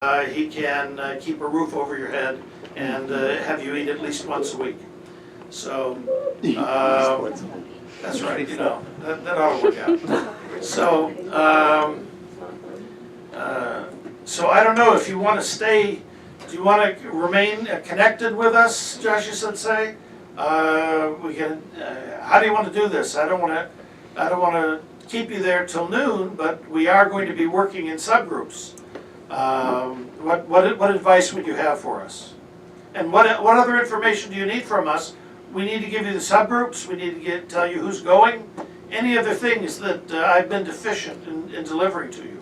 he can keep a roof over your head and have you eat at least once a week. So, that's right, you know, that ought to work out. So, so I don't know if you want to stay, do you want to remain connected with us, Joshi Sensei? We can, how do you want to do this? I don't want to keep you there till noon, but we are going to be working in subgroups. What advice would you have for us? And what other information do you need from us? We need to give you the subgroups. We need to tell you who's going. Any other things that I've been deficient in delivering to you?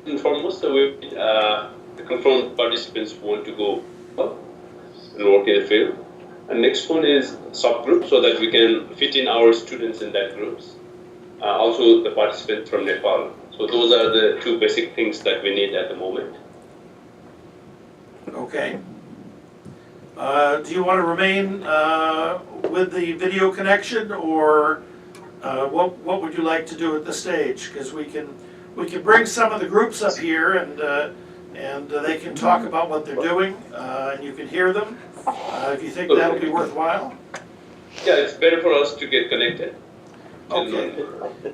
Inform us the confirmed participants want to go up and work in the field. And next one is subgroup, so that we can fit in our students in that groups. Also the participant from Nepal. So those are the two basic things that we need at the moment. Okay. Do you want to remain with the video connection, or what would you like to do at this stage? Because we can bring some of the groups up here, and they can talk about what they're doing, and you can hear them. If you think that'll be worthwhile. Yeah, it's better for us to get connected. Okay.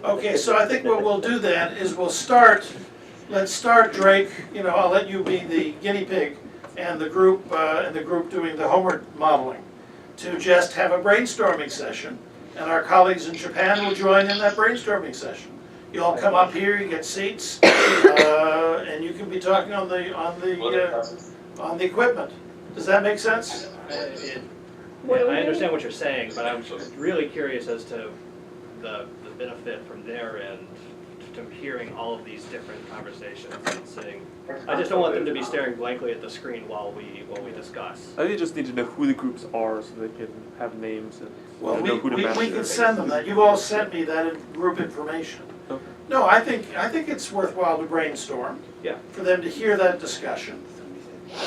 Okay, so I think what we'll do then is we'll start. Let's start, Drake. You know, I'll let you be the guinea pig, and the group doing the homework modeling, to just have a brainstorming session, and our colleagues in Japan will join in that brainstorming session. You all come up here, you get seats, and you can be talking on the equipment. Does that make sense? Yeah, I understand what you're saying, but I'm really curious as to the benefit from their end to hearing all of these different conversations and sitting. I just don't want them to be staring blankly at the screen while we discuss. I think they just need to know who the groups are so they can have names and know who to match. We can send them that. You've all sent me that group information. Okay. No, I think it's worthwhile to brainstorm. Yeah. For them to hear that discussion.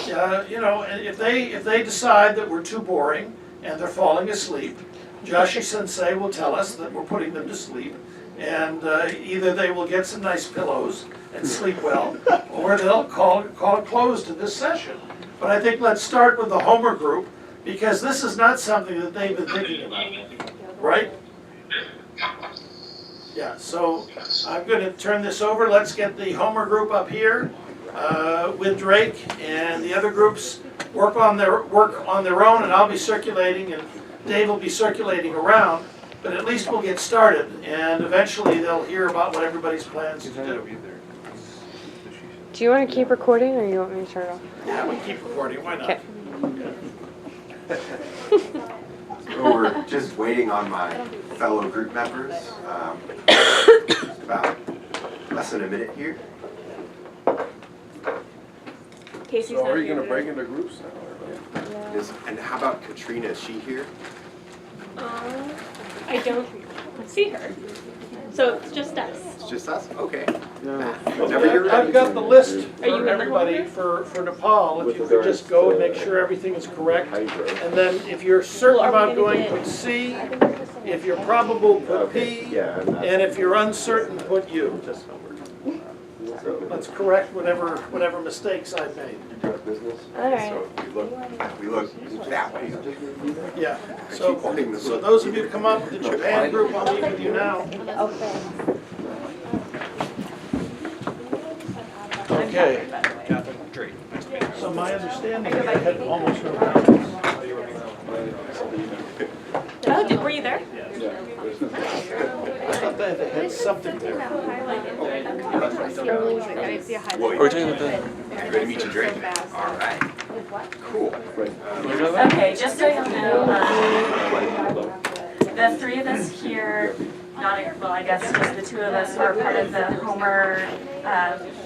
You know, and if they decide that we're too boring and they're falling asleep, Joshi Sensei will tell us that we're putting them to sleep, and either they will get some nice pillows and sleep well, or they'll call it closed to this session. But I think let's start with the Homer group, because this is not something that they've been thinking about, right? Yeah, so I'm going to turn this over. Let's get the Homer group up here with Drake, and the other groups work on their own, and I'll be circulating, and Dave will be circulating around. But at least we'll get started, and eventually they'll hear about what everybody's plans to do. Do you want to keep recording, or you want me to turn it off? Yeah, we keep recording. Why not? Okay. So we're just waiting on my fellow group members. About less than a minute here. Casey's So are you going to break into groups now? And how about Katrina? Is she here? I don't see her. So it's just us. It's just us? Okay. Okay, I've got the list Are you in for the everybody Homer? for Nepal. If you could just go and make sure everything is correct. And then if you're certain Well, are we about gonna going, get- put C. If you're probable, put P. And if you're uncertain, put U. Let's correct whatever mistakes I've made. All right. So we look that way. Yeah. keep So holding this up. those of you who come up with the Japan group, I'll meet with you now. Okay. Okay. So my understanding is I had almost no comments. Oh, were you there? I thought they had something there. Well, Are we talking about the... good to meet you, Drake. All right. Cool. Okay, just so you know, the three of us here, well, I guess just the two of us are part of the Homer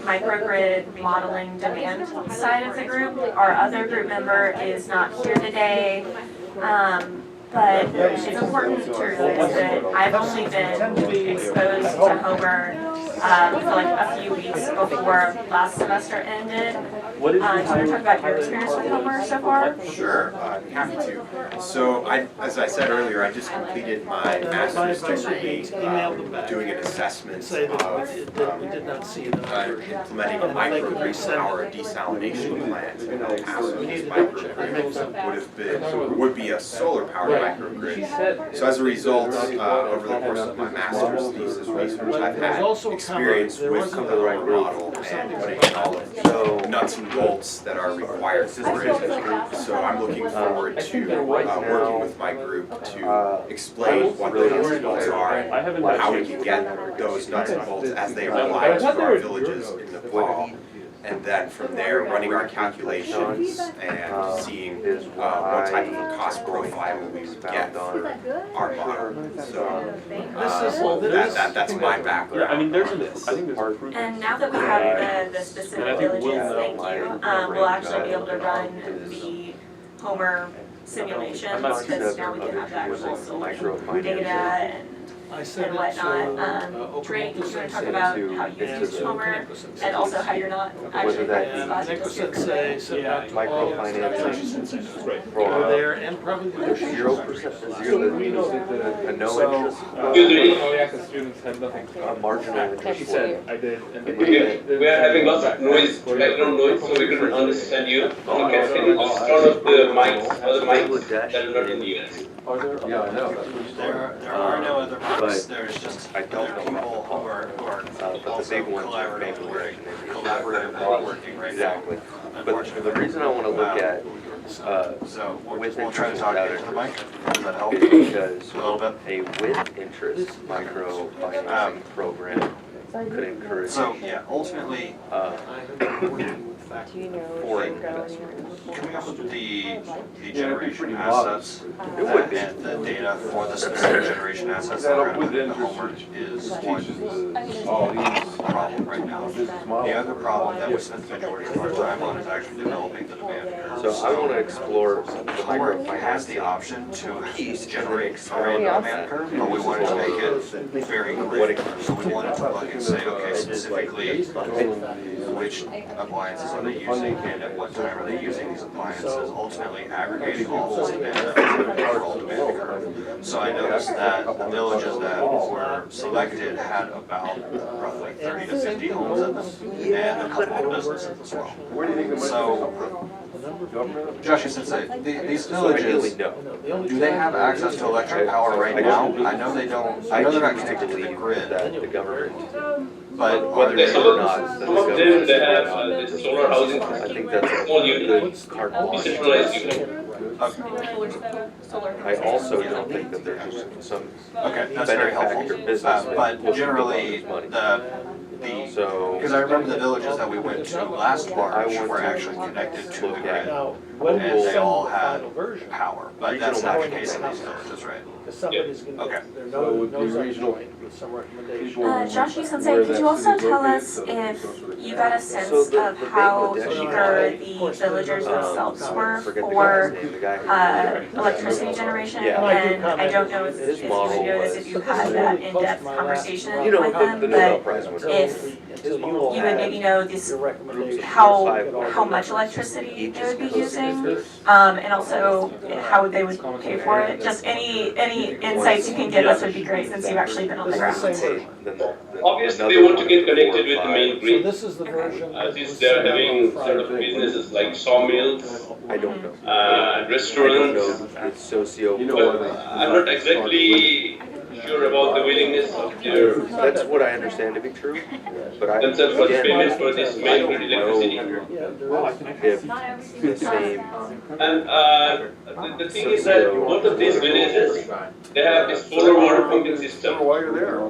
microgrid modeling demand side of the group. Our other group member is not here today. But it's important to realize that I've only been exposed to Homer for like a few weeks before last semester ended. Do you want to talk about your experience with Homer so far? Sure, happy to. So as I said earlier, I just completed my master's degree doing an assessment Say that of we did not see the version. implementing a microgrid power desalination plant in El Paso. This microgrid would be a solar powered microgrid. So as a result, over the course of my master's thesis research, I've had experience with the model and putting in all of the nuts and bolts that are required for it. So I'm looking forward to working with my group to explain what the nuts and bolts are and how we can get those nuts and bolts as they apply to our villages in the fall. And then from there, running our calculations and seeing what type of a cost profile we would get for our model. So that's my background. Yeah, I mean, there's on an, this. I think there's And improvements. now that we have the specific And I think villages, we'll thank know you, we'll actually be able to run the Homer simulations, because now we can have the actual solar data and whatnot. Drake, you want to talk about how you use Homer, and also how you're not actually Nicholas said say microfinancing over there and probably the 0%, a no interest, Excuse Students had nothing. a marginal interest. He said, I did. And we are having lots of noise, background noise, so we couldn't understand you. Can you just turn off the mics, other mics that are not in use? Yeah, I know. There are no other but marks, there's just I don't there are people who are but the also big ones are collaboratively working right now. Exactly. But the reason I want to look at So with we'll try to interest talk without into the mic, interest does that help? is because A little bit? a with interest microfinancing program could encourage So, yeah, ultimately, Do you know foreign if you're going investment. coming up with the generation assets It would be. and the data for the specific generation assets that are in the homework is one problem right now. The other problem that we spend the majority of our time on is actually developing the demand curve. So I want to explore the Homework has the microfinancing option to piece and then generate explain our demand curve, but we wanted to make it very clear. So we wanted to look and say, okay, specifically, which appliances are they using and at what time are they using these appliances, ultimately aggregating all those demand overall demand curve. So I noticed that the villages that were selected had about roughly 30 to 50 homes in them and a couple of businesses as well. Where do you think the So, Josh, Sensei, these villages, no. do they have access to electric power right now? I know they don't, I know they're not connected to the grid, that the government, but whether There's or not, that some the of them, they have government, this solar housing I system, think that's small a unit, good carte blanche. decentralized unit. I also don't think that there's just some okay, that's very helpful. benefactor business. But generally, So, because I remember the villages that we went to last March were actually connected to the grid. Now, when And we they send all the had final version, power, but that's not the case in these villages, right? because somebody's gonna, Okay. there knows on point with some recommendation. Joshua Sensei, could you also tell us if you got a sense So the of how Bangladeshi eager guy, the villagers themselves were forget the for guy's name, the guy who electricity generation? Yeah. And I don't know if you model know this, if you had that in-depth conversation you know, with them, the Nobel but Prize winner. if Until you all would have maybe know this, your recommendation. how much electricity they would be using, and also how they would pay for it. Just any insights you can give us would be great, since you've actually been on the ground. Obviously, they want to get connected with the main So grid, this is the version. that since was they're sent out on having Friday. sort of businesses like sawmills, I don't know. I don't restaurants. know, it's socio. But I'm not exactly sure about the willingness of their That's what I understand to be true, but I, themselves for again, payment for this I main don't grid electricity. know Yeah, there is. if the same, And the thing is that both of these villages, they have this solar water pumping system.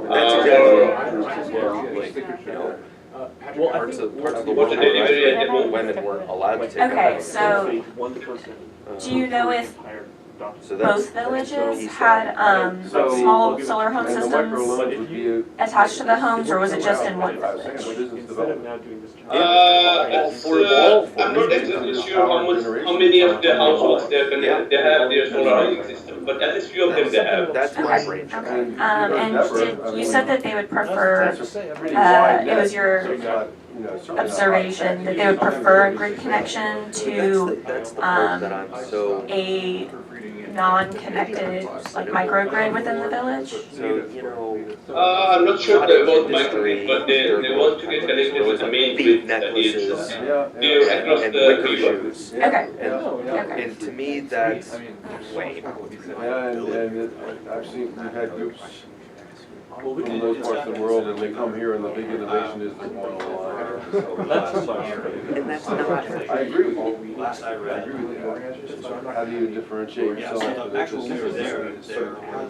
that's exactly, you know, parts of the Water world delivery at the where moment. women weren't allowed to take Okay, a so do you know if so that's both villages piece had So- small solar home systems attached to the homes, or was it just in one village? Instead of now doing this. I'm not exactly sure how many of the households they have their solar housing system. but at least few of them they have. That's my range. And you said that they would prefer, it was your observation that they would prefer a grid connection to That's the part that I'm so. a non-connected, like microgrid within the village? So, you know. I'm not sure about microgrid, but they want to get connected with the main grid that is there across And the wicker river. shoes. Okay, And, okay. and to me, that's way. Yeah, and I've seen, we've had groups from those parts of the world, and they come here, and the big innovation is the one-on-one. And that's not. I agree with you. I agree with you. How do you differentiate yourself?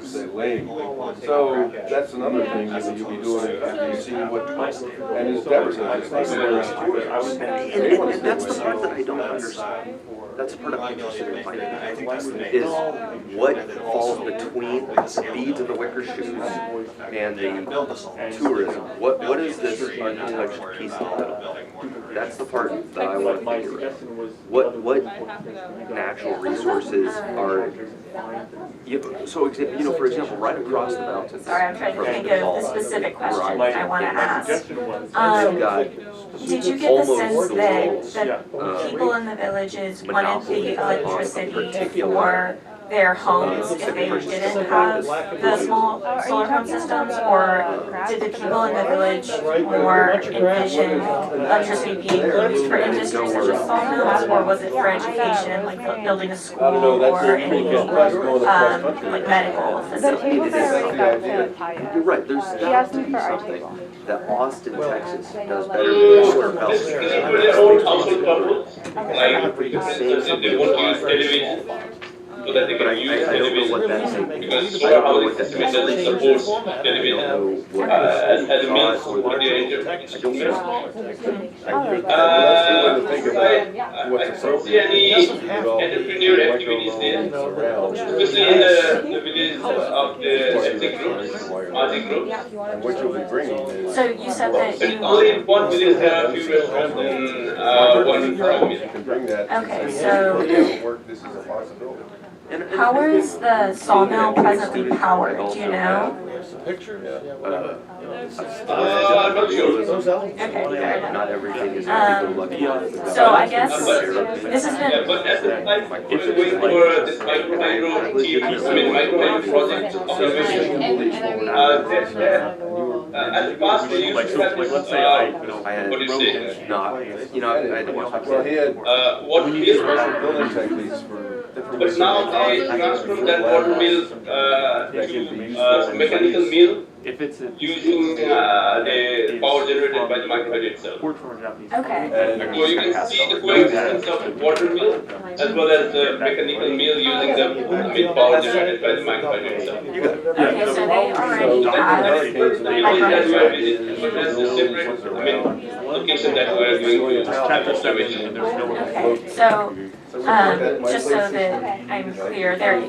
Say lane. So that's another thing that you'll be doing after you see what, and as Deborah said, it's not And that's the part that I don't understand. That's the part I'm interested in finding out, is what falls between the beads and the wicker shoes and the tourism. What is this architectural piece of that? That's the part that I want to figure out. What natural resources are, so for example, right across the mountains. Sorry, I'm trying to think of the specific question I want to ask. You've got Did you get the sense that people in the villages wanted the electricity for their homes if they didn't have the small solar home systems, or did the people in the village more envision electricity being used for industry such as sawmills, or was it for education, like building a school or any like medical facility? You're right, there's asked me definitely for our something table. that Austin, Texas does better than anywhere else. This is for their own household purpose, like for instance, if they want to use television, so that they But can use I don't know what television, that's. because I solar don't know housing what that system doesn't means. support I don't television know what as a means thought for or their I entertainment. don't know. I don't see any entrepreneur activities there, especially in the villages of the ethnic groups, Aussie groups. And what you'll be bringing is. So you said that And you, only in one village there are few restaurants and one farm. You can bring that. okay, so Work, this is a possibility. how is the sawmill presently powered, do you know? Pictures? I'm not sure. Okay, fair enough. Not everything is happy-go-lucky. So I guess this has Yeah, been, but at the time, if you're going for this micro project observation, at the past they used to have this, I had what do you say? not, I had to watch my Well, he had Water mill, special building techniques for different. but now they transformed that water mill to mechanical mill If it's a. using the power generated by the microhydro itself. Word from a Japanese. okay, So you can see the coexistence of water mill as well as the mechanical mill using the power generated by the microhydro itself. okay, so they already have The only that we are visiting, but that's a separate, location that we are doing Chapter 7, and there's no. okay, so, just so that I'm clear, there,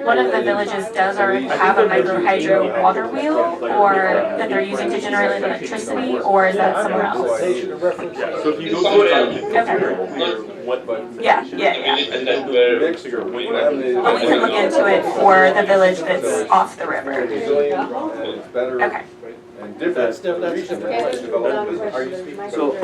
one of the villages does already have a microhydro water wheel, or that they're using to generate electricity, or is that somewhere else? So if you go Somewhere to else. the what. Yeah, yeah, yeah. And that were Mixture. But we can look into it for the village that's off the river. It's better Okay. and different. So,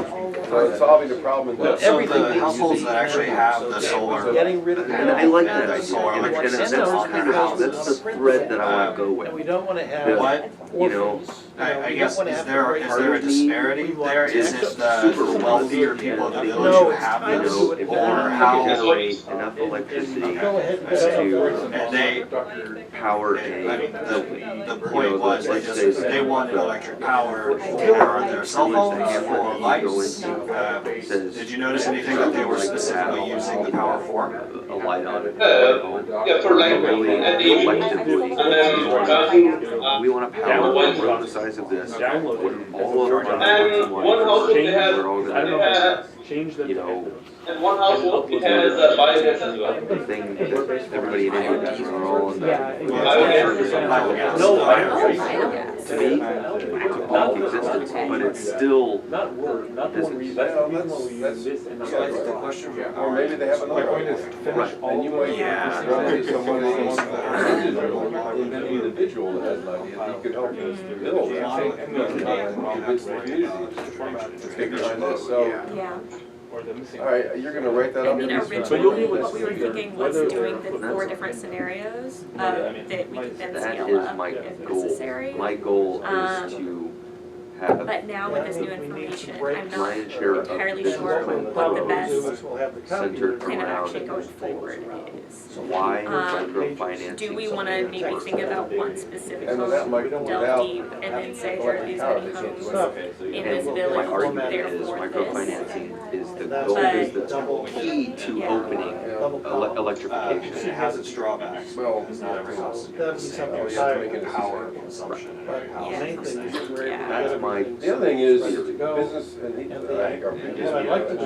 So solving the problem. So the households that actually have the solar. Getting rid of. and I like that, The solar and electric that's system kind on their of, houses. that's the thread that I wanna go And with. we don't wanna have. What? You know, I guess, is there a disparity there? Is it the wealthier people of the village No, who it's have kind you this? know, of- if Or we how, generate enough electricity Go ahead. and they, power I mean, a, the point was, they wanted electric power for their cell phones, for lights. Did you notice anything that they were specifically using the power for? a light on it. yeah, for like at the evening, Collectively, and then passing, we wanna power one room the size of this, all of our and one household they have, we're all I gonna, don't know. Change the. you know, and one household it has biogas as well. the thing that everybody in India are all in the. Biogas. Biogas. No, Oh, biogas. to me, to public existence, but it's still business. Well, that's the question. Or maybe they have another idea. Right. And you might Yeah. run somebody individual that has an idea, that he could help build, and convince the community to take behind this, so. Yeah. All right, you're gonna write that I up? mean, originally, what we were thinking was doing the 4 different scenarios that we could then That scale is up my if goal. necessary. My goal is to have But now with this new information, I'm not lion's share of entirely business sure what the best centered plan of action around going forward is. why microfinancing. Do we want to maybe think about one specific And home, without micro- delve without- deep, and then say there are these many homes in this And village, my argument is therefore this. microfinancing is the goal, is the key to Yeah. opening electrification. It has its drawbacks. Well, It's not every house. That'd be something you have to higher. make a Power decision. consumption in But every house. Yeah. main thing is we're Yeah. That's my, The other thing is, business, and he, I think our previous. What I'd like to do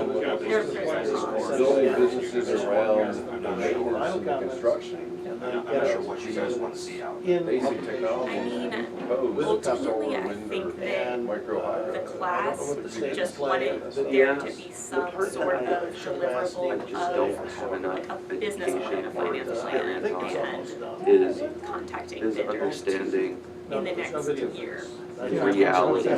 Building businesses around the maintenance and the construction, I'm not sure what you guys want to see out. basic technology. I mean, proposed, ultimately, I solar, think wind, that micro hydro. the class just wanted there to be some sort of deliverable I just don't have of enough a business plan, a education or financial plan, experience and is contacting is vendors understanding in the next year. reality. To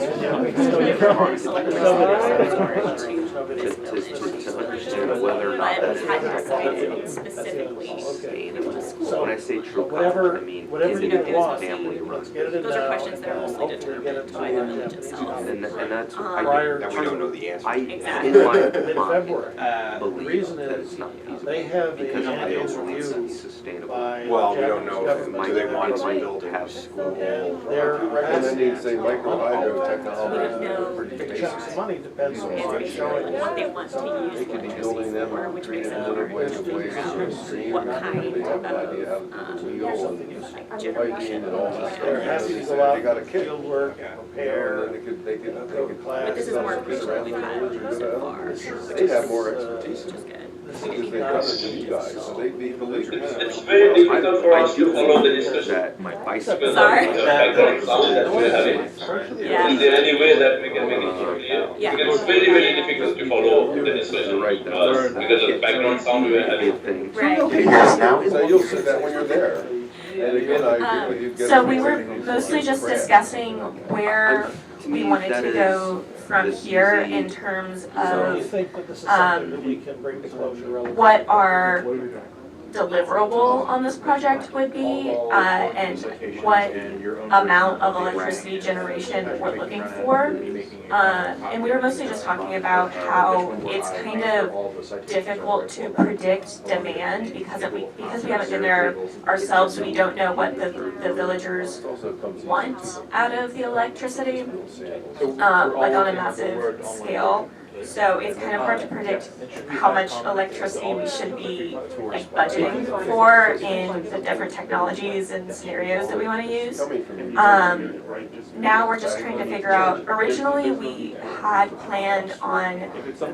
understand whether or not But that's we hadn't decided specifically. sustainable. When I say true Whatever- cost, I mean, whatever is you it want. family run? Let's get it in Those are now, questions that are mostly hopefully get determined it by the village itself. And that's, Prior That we don't know the answer. Exactly. in my in mind, February. Uh, The believe reason that is it's not feasible. they have Because a I annual don't believe review it's sustainable. by Well, we don't Japanese know, government. do they want It to might build have a school. And their And then you'd say micro hydro technology, No. pretty big basic. chunks of money depends on It's what basically showing. what they want to use They could be electricity building them for, on which three makes it different hard to ways figure out stream, what and kind they have an of idea how to wheel Something and useful. piping and all that They're stuff. happy to They go out They got a and kit. field work, And repair, then they could go to class. But this is more approach than we've had so far, They have more expertise which in is it, good. because they've done it than you guys, so they'd be the leaders. It's very difficult for us to follow the discussion That my bicycle. because Sorry? of the background sound that we're having. Yeah. Is there any way that we can make it clear? Yeah. Because it's very, very difficult to follow the discussion Right, because of the background sound we're having. Things. Right. So you'll see that when you're there. And again, I agree with you. Get So it we were right. mostly just discussing where To we me, wanted that to is go from this here easy. in terms So you of think that this is something that we can bring to closure relatively? what our deliverable on this project would be, and what amount of electricity generation we're looking for. And we were mostly just talking about how it's kind of difficult to predict demand because we haven't been there ourselves, we don't know what the villagers want out of the electricity, like on a massive scale. So it's kind of hard to predict how much electricity we should be like budgeting for in the different technologies and scenarios that we want to use. Now we're just trying to figure out, originally we had planned on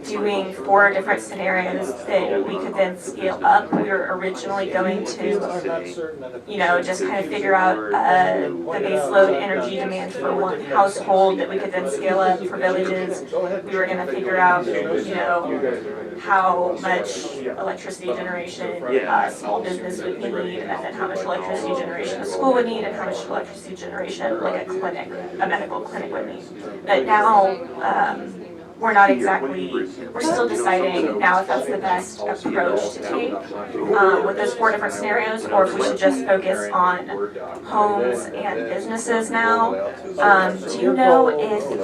doing 4 different scenarios that we could then scale up. We were originally going to, you know, just kind of figure out the base load energy demand for one household that we could then scale up for villages. We were gonna figure out, you know, how much electricity generation a small business would need, and then how much electricity generation a school would need, and how much electricity generation like a clinic, a medical clinic would need. But now, we're not exactly, we're still deciding now if that's the best approach to take with those 4 different scenarios, or if we should just focus on homes and businesses now. Do you know if the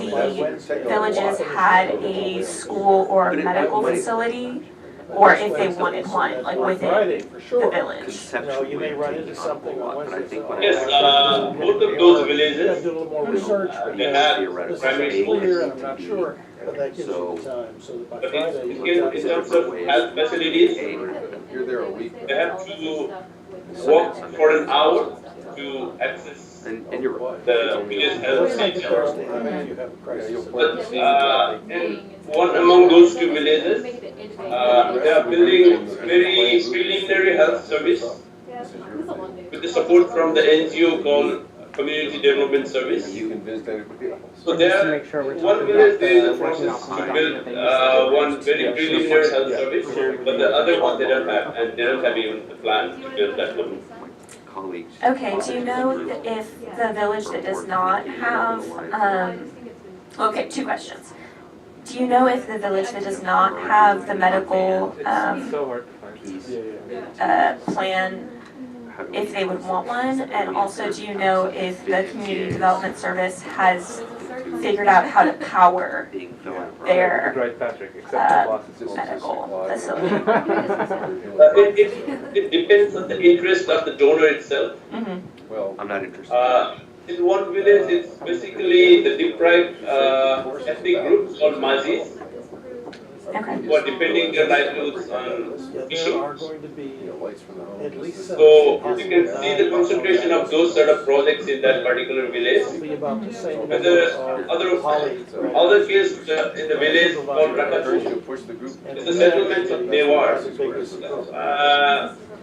villages had a school or medical facility? Or if they wanted one, like within the village? No, you may run into something on Wednesday. Yes, both of those You gotta villages, do a little more research, they had this primary is clear, and schools. I'm not sure, but that gives you the time, so that by But Friday. in terms of health facilities, You're there a week. they have to walk for an hour to access And you're right. the biggest health Let's make it center. Thursday, I mean, if you have a crisis. But in one among those 2 villages, they are building very preliminary health service with the support from the NGO called community development service. You can visit anybody else. So there, one village there is a process to build one very preliminary health service, but the other one they don't have, and they don't have even the plan to build that one. Okay, do you know if the village that does not have, okay, two questions. Do you know if the village that does not have the medical, plan, if they would want one? And also, do you know if the community development service has figured out how to power their, medical facility? It depends on the interest of the donor itself. Well, I'm not interested. In one village, it's basically the deprived ethnic groups called Mazis, Okay. who are depending their livelihoods on There fishing. are going to be lights from the home. at least So you can see the concentration of those sort of projects in that particular village. Probably about the same But number the of other colleagues. other case in the village called Rakatu, You push the group. it's the settlements of Newar.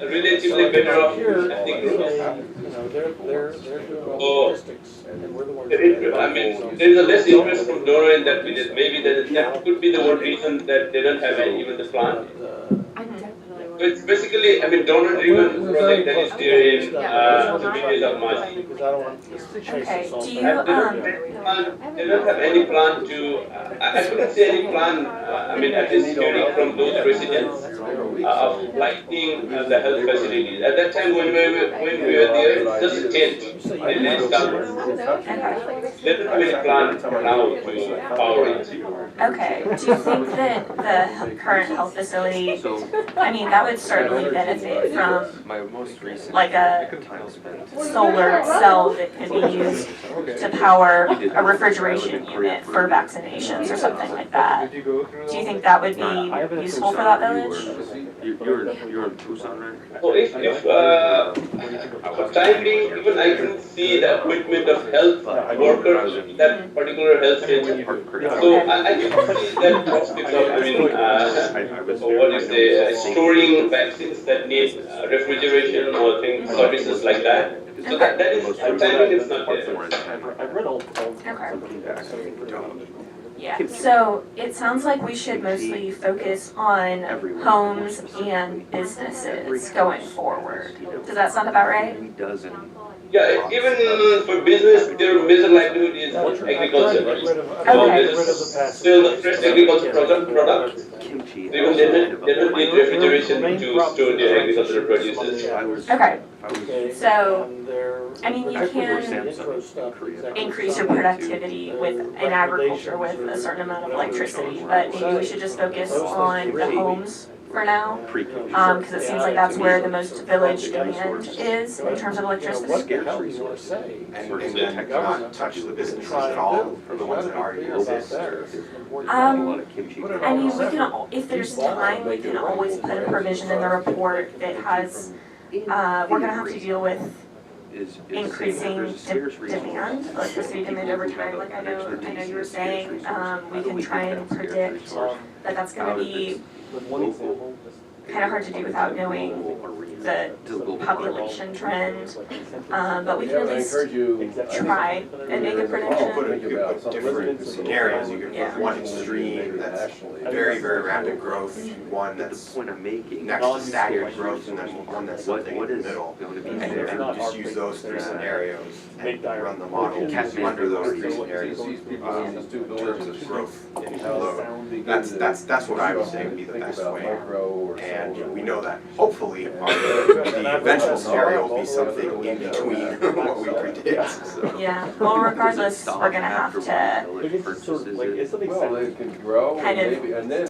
Relatively better off Here, ethnic they, groups. you know, they're doing all the Oh. logistics, and we're the ones. I mean, there is a less interest from donor in that village. Maybe that could be the one reason that they don't have even the plan. So it's basically, I mean, donor-driven project that is there in the village of Mazi. Because I don't want this to chase Okay, us all do you, back. They don't have any plan to, I couldn't see any plan, I mean, at least hearing from those residents of lighting the health facilities. At that time when we were there, it's just a tent. They didn't start. They don't have any plan now to power it. okay, do you think that the current health facility, I mean, that would certainly benefit from My most recent like a time spent. solar cell that could be used to power a refrigeration unit for vaccinations or something like that? Do you think that would be useful for that village? You're in Tucson, right? So if for time being, even I couldn't see the equipment of health workers in that particular health center. So I can see that prospect of, I mean, what do you say, storing vaccines that need refrigeration or things, services like that. So that is, timing is not there. I've read all Yeah, so it sounds like we should mostly focus on homes and businesses going forward. Does that sound about right? Yeah, even for business, their major livelihood is agriculture. So this is still the fresh agriculture products. Even they don't need refrigeration to store their agricultural produces. Okay, Okay, so, and they're- I mean, you can intro stuff, increase your productivity with in agriculture with a certain amount of electricity, but maybe we should just focus on the homes for now. Because it seems like that's where the most village demand is in terms of What electricity. the hell do you want to say? And then not touch the businesses at all, for the ones that already exist. I mean, we can, if there's time, we can always put a provision in the report that has, we're gonna have to deal with increasing demand, electricity demand over time, like I know you were saying, we can try and predict that that's gonna be kind of hard to do without knowing the population trend, but we can at least try and make a Oh, prediction. you could put different scenarios, you could put one extreme that's very, very rapid growth, one that's next to stagnant growth, and then one that's something in the middle. And then just use those three scenarios and run the model under those three scenarios, in terms of growth and load. That's what I would say would be the best way. And we know that hopefully the eventual scenario will be something in between what we predict, so. Yeah, well, regardless, we're gonna have to Like it's sort of like, it's something Well, they can grow, Kind of maybe, and then